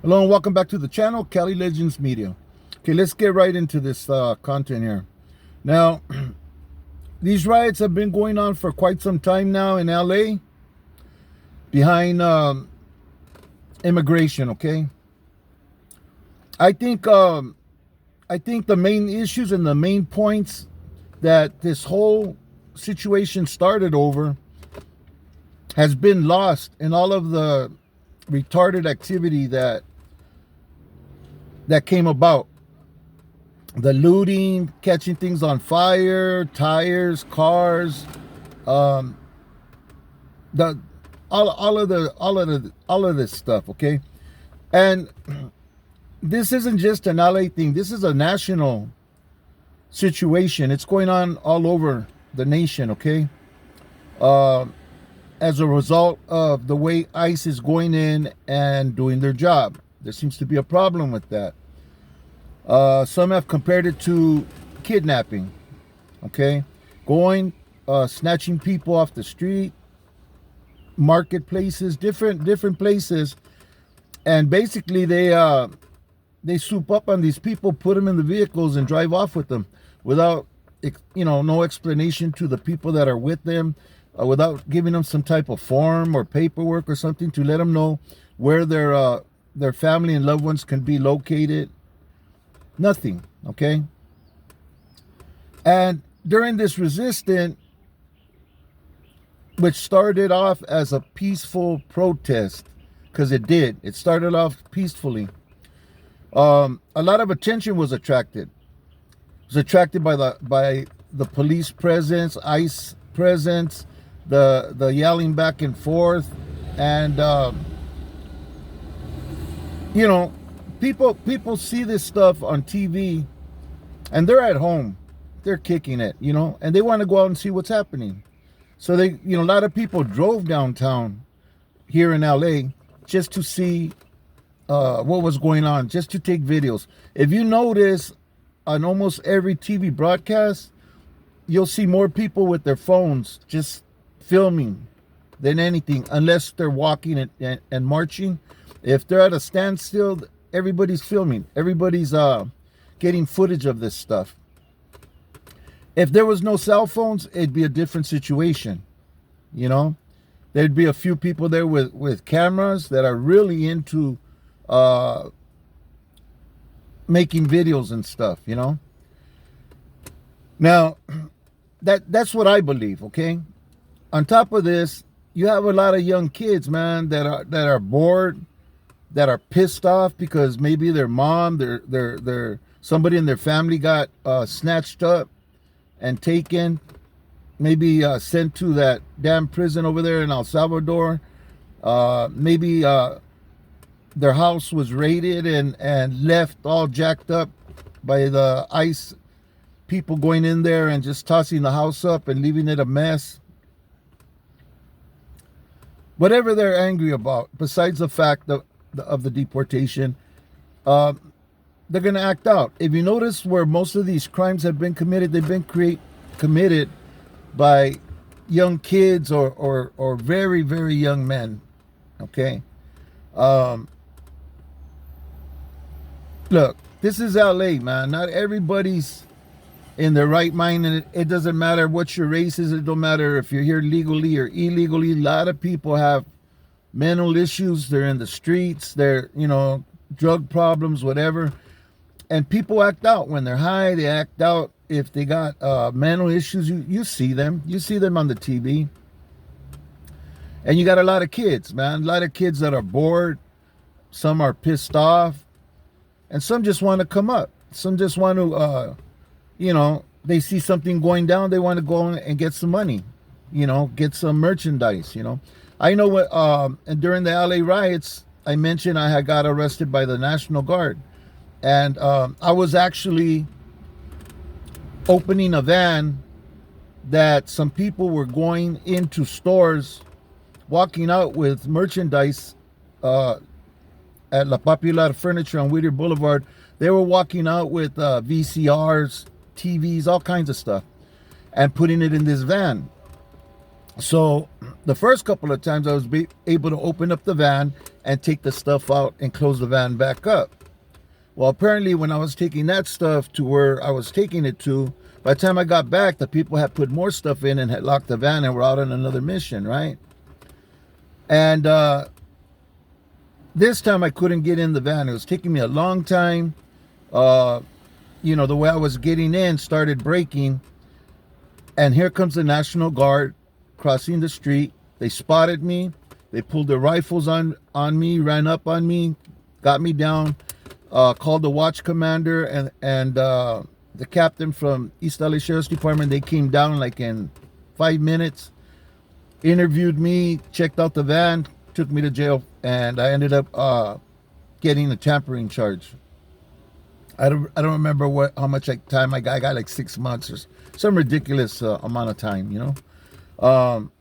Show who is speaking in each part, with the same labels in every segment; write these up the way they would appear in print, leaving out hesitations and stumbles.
Speaker 1: Hello and welcome back to the channel, Cali Legends Media. Okay, let's get right into this content here. Now, these riots have been going on for quite some time now in LA behind immigration. Okay, I think the main issues and the main points that this whole situation started over has been lost in all of the retarded activity that came about. The looting, catching things on fire, tires, cars, the all of this stuff. Okay, and this isn't just an LA thing. This is a national situation. It's going on all over the nation. Okay, as a result of the way ICE is going in and doing their job, there seems to be a problem with that. Some have compared it to kidnapping. Okay, going, snatching people off the street, marketplaces, different places, and basically they swoop up on these people, put them in the vehicles, and drive off with them without, no explanation to the people that are with them, without giving them some type of form or paperwork or something to let them know where their family and loved ones can be located. Nothing. Okay, and during this resistance, which started off as a peaceful protest, because it started off peacefully, a lot of attention was attracted. It was attracted by the police presence, ICE presence, the yelling back and forth, and people see this stuff on TV, and they're at home, they're kicking it, and they want to go out and see what's happening. So a lot of people drove downtown here in LA just to see what was going on, just to take videos. If you notice, on almost every TV broadcast, you'll see more people with their phones just filming than anything, unless they're walking and marching. If they're at a standstill, everybody's filming. Everybody's getting footage of this stuff. If there was no cell phones, it'd be a different situation. There'd be a few people there with cameras that are really into making videos and stuff. Now, that's what I believe. Okay. On top of this, you have a lot of young kids, man, that are bored, that are pissed off because maybe their mom, their somebody in their family got snatched up and taken, maybe sent to that damn prison over there in El Salvador. Maybe their house was raided and left all jacked up by the ICE people going in there and just tossing the house up and leaving it a mess. Whatever they're angry about, besides the fact of the deportation, they're going to act out. If you notice where most of these crimes have been committed, they've been committed by young kids or very, very young men. Okay. Look, this is LA, man. Not everybody's in their right mind, and it doesn't matter what your race is. It don't matter if you're here legally or illegally. A lot of people have mental issues. They're in the streets. They're, drug problems, whatever. And people act out when they're high. They act out if they got mental issues. You see them. You see them on the TV. And you got a lot of kids, man. A lot of kids that are bored. Some are pissed off. And some just want to come up. Some just want to, they see something going down. They want to go and get some money, get some merchandise, I know what, and during the LA riots, I mentioned I had got arrested by the National Guard. And I was actually opening a van that some people were going into stores, walking out with merchandise at La Popular Furniture on Whittier Boulevard. They were walking out with VCRs, TVs, all kinds of stuff, and putting it in this van. So the first couple of times I was able to open up the van and take the stuff out and close the van back up. Well, apparently when I was taking that stuff to where I was taking it to, by the time I got back, the people had put more stuff in and had locked the van and were out on another mission, right? And this time I couldn't get in the van. It was taking me a long time. You know, the way I was getting in started breaking. And here comes the National Guard crossing the street. They spotted me. They pulled their rifles on me, ran up on me, got me down, called the watch commander and the captain from East LA Sheriff's Department. They came down like in 5 minutes, interviewed me, checked out the van, took me to jail, and I ended up getting a tampering charge. I don't remember how much time I got. I got like 6 months or some ridiculous amount of time, you know.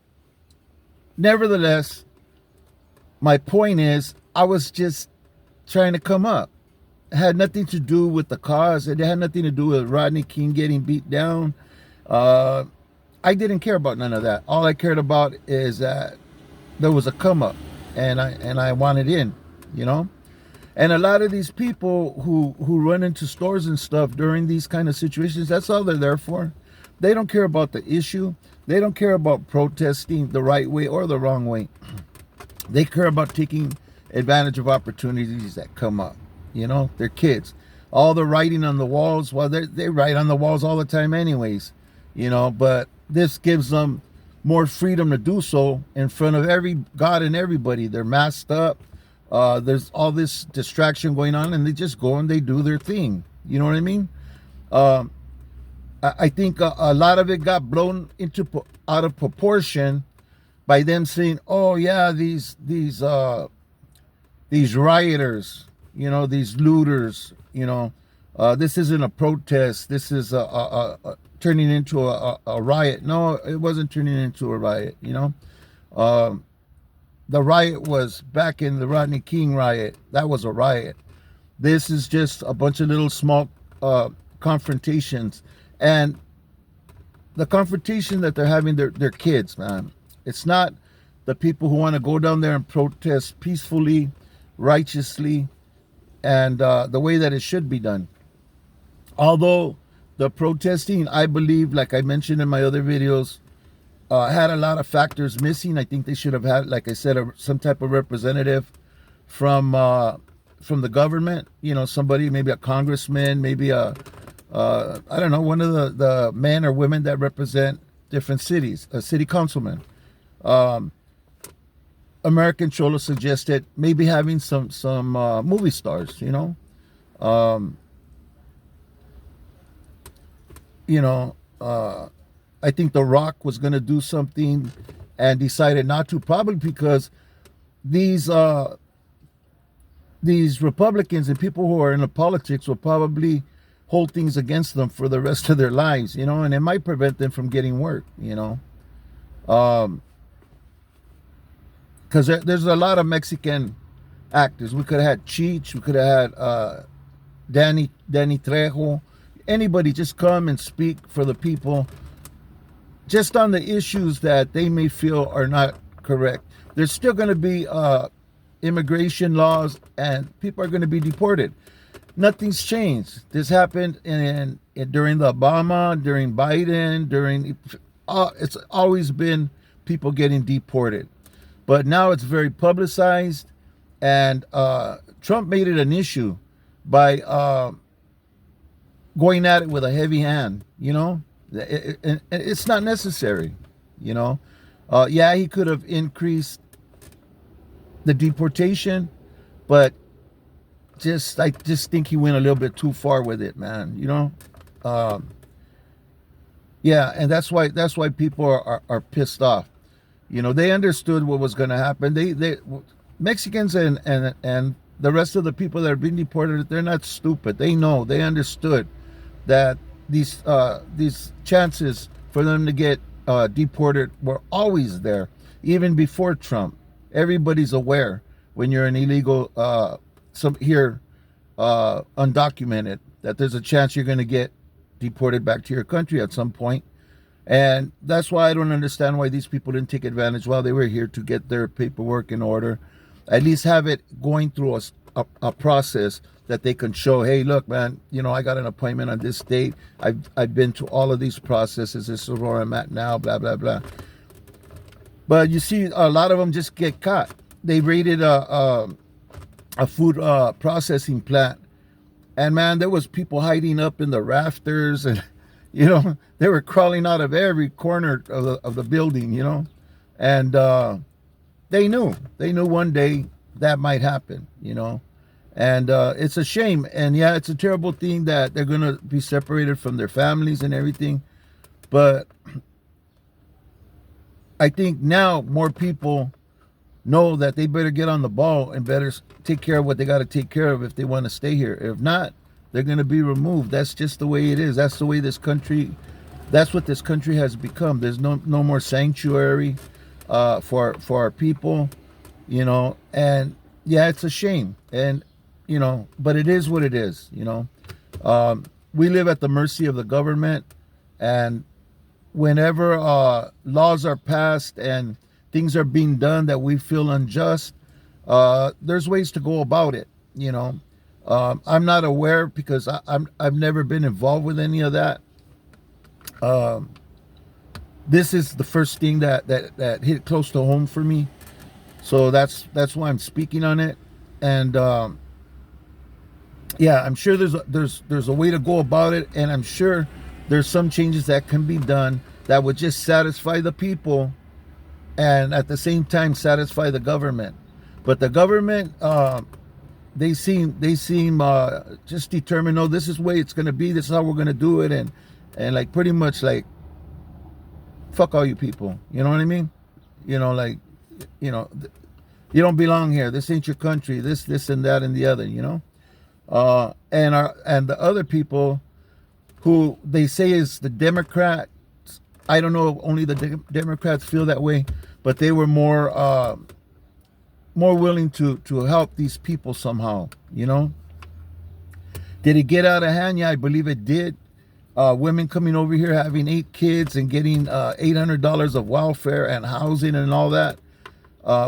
Speaker 1: Nevertheless, my point is, I was just trying to come up. It had nothing to do with the cause. It had nothing to do with Rodney King getting beat down. I didn't care about none of that. All I cared about is that there was a come up, and I wanted in, you know. And a lot of these people who run into stores and stuff during these kind of situations, that's all they're there for. They don't care about the issue. They don't care about protesting the right way or the wrong way. They care about taking advantage of opportunities that come up. You know, they're kids. All the writing on the walls, well, they write on the walls all the time anyways, you know, but this gives them more freedom to do so in front of every God and everybody. They're masked up. There's all this distraction going on, and they just go and they do their thing. You know what I mean? I think a lot of it got blown out of proportion by them saying, "Oh yeah, these rioters, you know, these looters, you know, this isn't a protest. This is turning into a riot." No, it wasn't turning into a riot. You know, the riot was back in the Rodney King riot. That was a riot. This is just a bunch of little small confrontations, and the confrontation that they're having, they're kids, man. It's not the people who want to go down there and protest peacefully, righteously, and the way that it should be done. Although the protesting, I believe, like I mentioned in my other videos, had a lot of factors missing. I think they should have had, like I said, some type of representative from the government. You know, somebody, maybe a congressman, maybe I don't know, one of the men or women that represent different cities, a city councilman. American Cholo suggested maybe having some movie stars, you know. I think The Rock was going to do something and decided not to, probably because these Republicans and people who are in the politics will probably hold things against them for the rest of their lives, you know, and it might prevent them from getting work, you know. Because there's a lot of Mexican actors. We could have had Cheech. We could have had Danny Trejo. Anybody just come and speak for the people, just on the issues that they may feel are not correct. There's still going to be immigration laws, and people are going to be deported. Nothing's changed. This happened during the Obama, during Biden, it's always been people getting deported. But now it's very publicized, and Trump made it an issue by going at it with a heavy hand, you know. It's not necessary, you know. Yeah, he could have increased the deportation, but I just think he went a little bit too far with it, man, you know. Yeah, and that's why people are pissed off. You know, they understood what was going to happen. They Mexicans and the rest of the people that are being deported, they're not stupid. They know, they understood that these chances for them to get deported were always there, even before Trump. Everybody's aware when you're an illegal undocumented, that there's a chance you're going to get deported back to your country at some point. And that's why I don't understand why these people didn't take advantage while they were here to get their paperwork in order. at least have it going through a process that they can show, hey, look, man, you know, I got an appointment on this date. I've been to all of these processes. This is where I'm at now, blah, blah, blah. But you see, a lot of them just get caught. They raided a food processing plant, and man, there was people hiding up in the rafters, and you know, they were crawling out of every corner of the building, you know, and they knew one day that might happen, you know, and it's a shame, and yeah, it's a terrible thing that they're gonna be separated from their families and everything, but I think now more people know that they better get on the ball and better take care of what they got to take care of if they want to stay here. If not, they're going to be removed. That's just the way it is. That's the way this country, that's what this country has become. There's no more sanctuary for our people, you know, and yeah, it's a shame. And, you know, but it is what it is, you know. We live at the mercy of the government, and whenever laws are passed and things are being done that we feel unjust, there's ways to go about it, you know. I'm not aware because I've never been involved with any of that. This is the first thing that hit close to home for me, so that's why I'm speaking on it. And yeah, I'm sure there's a way to go about it, and I'm sure there's some changes that can be done that would just satisfy the people and at the same time satisfy the government. But the government, they seem just determined, no, this is the way it's going to be, this is how we're going to do it, and like pretty much like, fuck all you people, you know what I mean? You know, like, you know, you don't belong here, this ain't your country, this and that and the other, you know. And the other people who they say is the Democrats, I don't know if only the Democrats feel that way, but they were more willing to help these people somehow, you know. Did it get out of hand? Yeah, I believe it did. Women coming over here having 8 kids and getting $800 of welfare and housing and all that.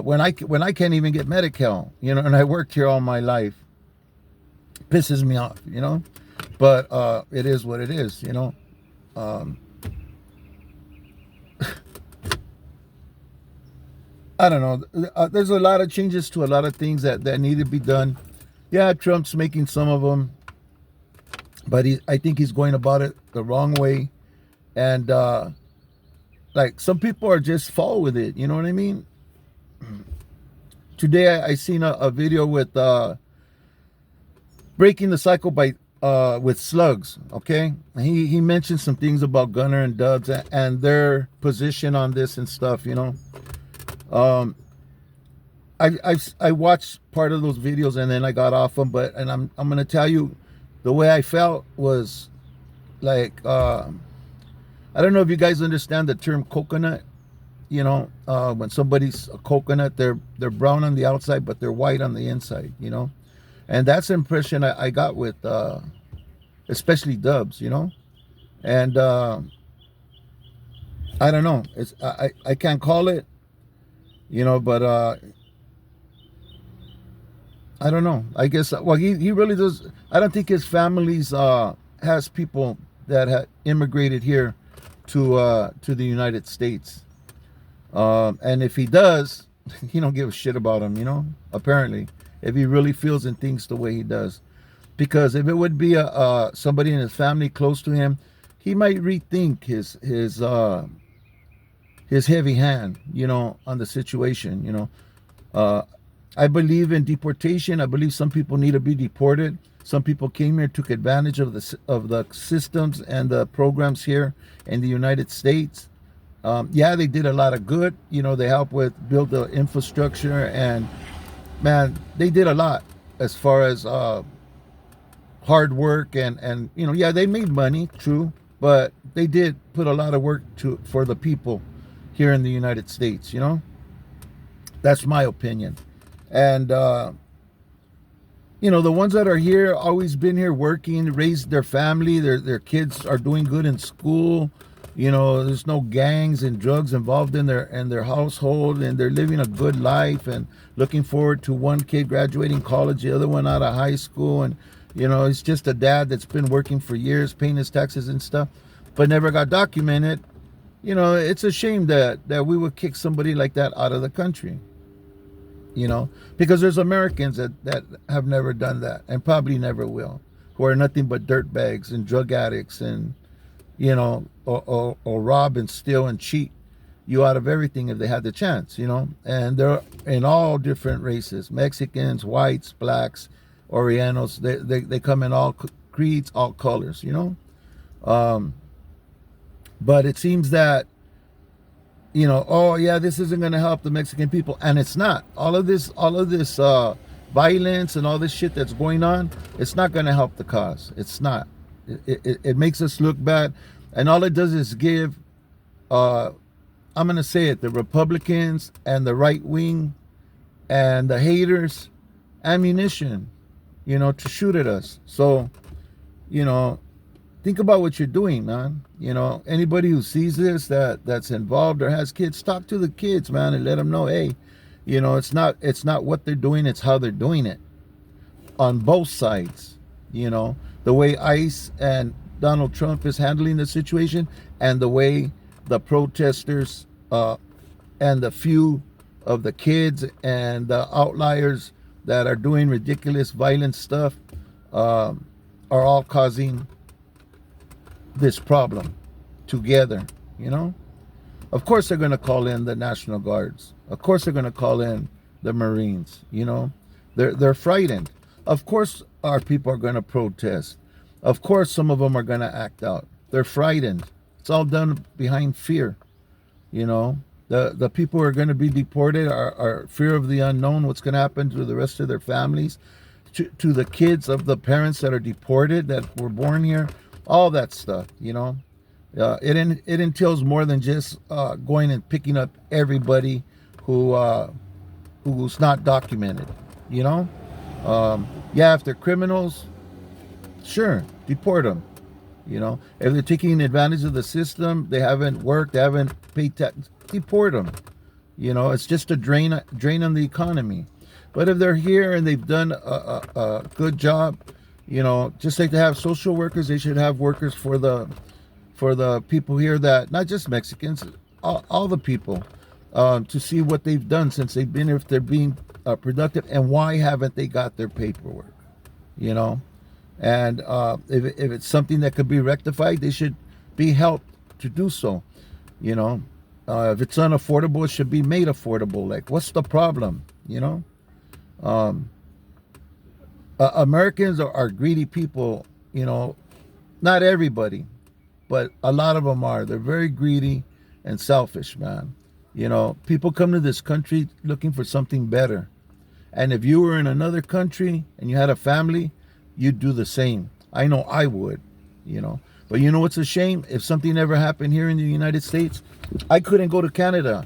Speaker 1: When I can't even get Medi-Cal, you know, and I worked here all my life. Pisses me off, you know. But it is what it is, you know. I don't know. There's a lot of changes to a lot of things that need to be done. Yeah, Trump's making some of them, but I think he's going about it the wrong way. And like some people are just fall with it. You know what I mean? Today I seen a video with breaking the cycle by with slugs. Okay, he mentioned some things about Gunner and Dubs and their position on this and stuff. You know. I watched part of those videos and then I got off them, but I'm gonna tell you, the way I felt was like I don't know if you guys understand the term coconut. You know, when somebody's a coconut, they're brown on the outside but they're white on the inside. You know, and that's the impression I got with especially Dubs. You know, and I don't know. It's I can't call it. You know, but I don't know. I guess, well, he really does. I don't think his family's has people that have immigrated here to the United States. And if he does, he don't give a shit about them, you know, apparently, if he really feels and thinks the way he does. Because if it would be somebody in his family close to him, he might rethink his heavy hand, you know, on the situation, you know. I believe in deportation. I believe some people need to be deported. Some people came here, took advantage of the systems and the programs here in the United States. Yeah, they did a lot of good. You know, they helped with build the infrastructure, and man, they did a lot as far as hard work and you know, yeah, they made money, true, but they did put a lot of work for the people here in the United States, you know. That's my opinion. And you know, the ones that are here, always been here working, raised their family, their kids are doing good in school, You know, there's no gangs and drugs involved in their household, and they're living a good life and looking forward to one kid graduating college, the other one out of high school, and you know, he's just a dad that's been working for years, paying his taxes and stuff, but never got documented. You know, it's a shame that we would kick somebody like that out of the country. You know, because there's Americans that have never done that and probably never will, who are nothing but dirtbags and drug addicts and, you know, or rob and steal and cheat you out of everything if they had the chance, you know. And they're in all different races: Mexicans, whites, blacks, Orientals. They come in all creeds, all colors, you know. But it seems that, you know, oh yeah, this isn't going to help the Mexican people, and it's not. All of this violence and all this shit that's going on, it's not going to help the cause. It's not. It makes us look bad, and all it does is give, I'm going to say it, the Republicans and the right wing and the haters ammunition, you know, to shoot at us. So, you know, think about what you're doing, man. You know, anybody who sees this that's involved or has kids, talk to the kids, man, and let them know, hey, you know, it's not what they're doing, it's how they're doing it on both sides. You know, the way ICE and Donald Trump is handling the situation, and the way the protesters and the few of the kids and the outliers that are doing ridiculous violent stuff are all causing this problem together, you know. Of course they're going to call in the National Guards. Of course they're going to call in the Marines, you know. They're frightened. Of course our people are going to protest. Of course some of them are going to act out. They're frightened. It's all done behind fear, you know. The people who are going to be deported are fear of the unknown, what's going to happen to the rest of their families, to the kids of the parents that are deported, that were born here, all that stuff, you know. It entails more than just going and picking up everybody who's not documented, you know. Yeah, if they're criminals, sure, deport them. You know, if they're taking advantage of the system, they haven't worked, they haven't paid tax, deport them. You know, it's just a drain on the economy. But if they're here and they've done a good job, you know, just like they have social workers, they should have workers for the people here, that not just Mexicans, all the people, to see what they've done since they've been here, if they're being productive, and why haven't they got their paperwork, you know. And if it's something that could be rectified, they should be helped to do so, you know. If it's unaffordable, it should be made affordable. Like, what's the problem, you know? Americans are greedy people, you know. Not everybody, but a lot of them are. They're very greedy and selfish, man. You know, people come to this country looking for something better. And if you were in another country and you had a family, you'd do the same. I know I would, you know. But you know what's a shame? If something ever happened here in the United States, I couldn't go to Canada.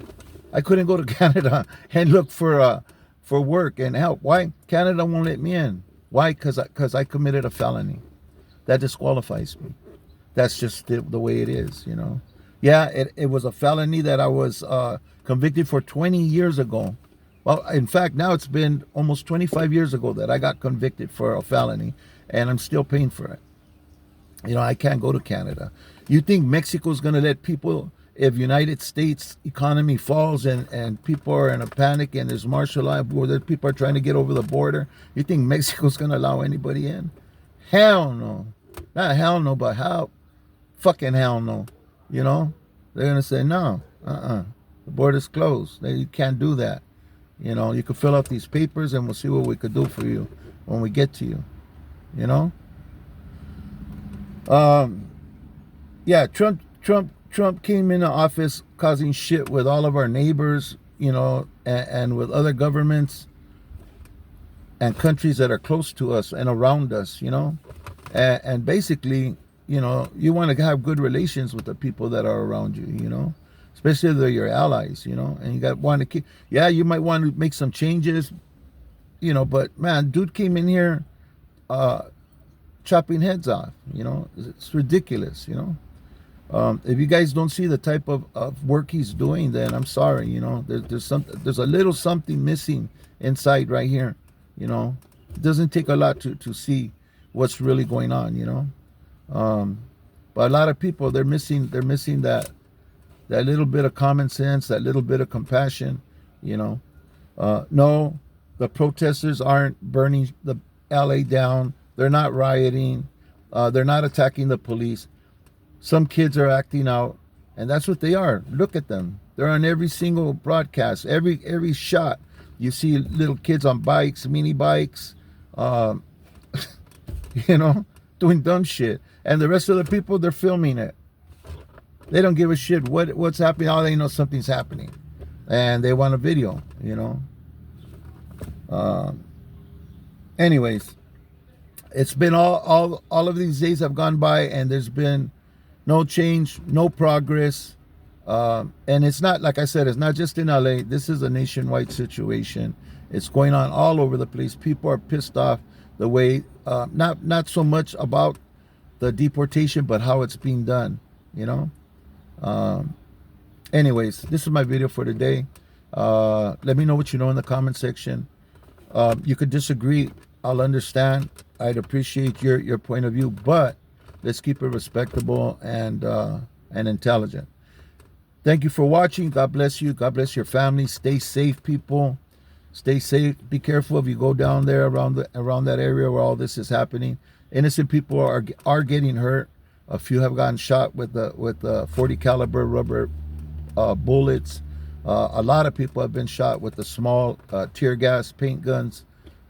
Speaker 1: I couldn't go to Canada and look for work and help. Why? Canada won't let me in. Why? Because I committed a felony. That disqualifies me. That's just the way it is, you know. Yeah, it was a felony that I was convicted for 20 years ago. Well, in fact, now it's been almost 25 years ago that I got convicted for a felony, and I'm still paying for it. You know, I can't go to Canada. You think Mexico's going to let people, if United States economy falls and people are in a panic and there's martial law where people are trying to get over the border, you think Mexico's going to allow anybody in? Hell no. Not hell no, but how? Fucking hell no. You know? They're going to say, no, the border's closed. You can't do that. You know, you could fill out these papers and we'll see what we could do for you when we get to you. You know? Yeah, Trump came into office causing shit with all of our neighbors, you know, and with other governments and countries that are close to us and around us, you know. And basically, you know, you want to have good relations with the people that are around you, you know. Especially if they're your allies, you know, and you want to keep, yeah, you might want to make some changes, you know, but man, dude came in here chopping heads off, you know. It's ridiculous, you know. If you guys don't see the type of work he's doing, then I'm sorry. You know, there's a little something missing inside right here. You know, it doesn't take a lot to see what's really going on. You know, but a lot of people, they're missing that little bit of common sense, that little bit of compassion. You know, no, the protesters aren't burning the LA down. They're not rioting. They're not attacking the police. Some kids are acting out, and that's what they are. Look at them. They're on every single broadcast, every shot. You see little kids on bikes, mini bikes, um, you know, doing dumb shit. And the rest of the people, they're filming it. They don't give a shit what's happening. All they know something's happening, and they want a video. You know. Anyways, it's been all of these days have gone by, and there's been no change, no progress. And it's not, like I said, it's not just in LA. This is a nationwide situation. It's going on all over the place. People are pissed off the way, not so much about the deportation, but how it's being done, you know. Anyways, this is my video for today. Let me know what you know in the comment section. You could disagree. I'll understand. I'd appreciate your point of view, but let's keep it respectable and intelligent. Thank you for watching. God bless you. God bless your family. Stay safe, people. Stay safe. Be careful if you go down there around that area where all this is happening. Innocent people are getting hurt. A few have gotten shot with the 40 caliber rubber bullets. A lot of people have been shot with the small tear gas paint guns.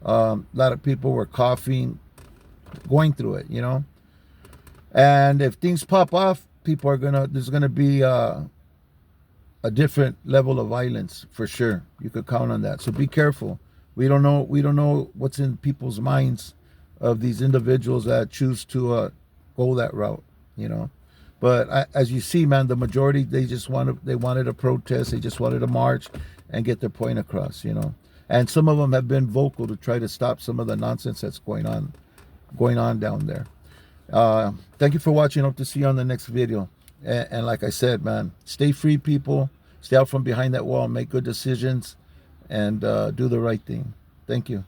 Speaker 1: A lot of people were coughing, going through it, you know. And if things pop off, there's gonna be a different level of violence for sure. You could count on that. So be careful. We don't know what's in people's minds of these individuals that choose to go that route, you know. But as you see, man, the majority, they wanted a protest. They just wanted to march and get their point across, you know. And some of them have been vocal to try to stop some of the nonsense that's going on down there. Thank you for watching. Hope to see you on the next video. And like I said, man, stay free, people. Stay out from behind that wall. Make good decisions and do the right thing. Thank you.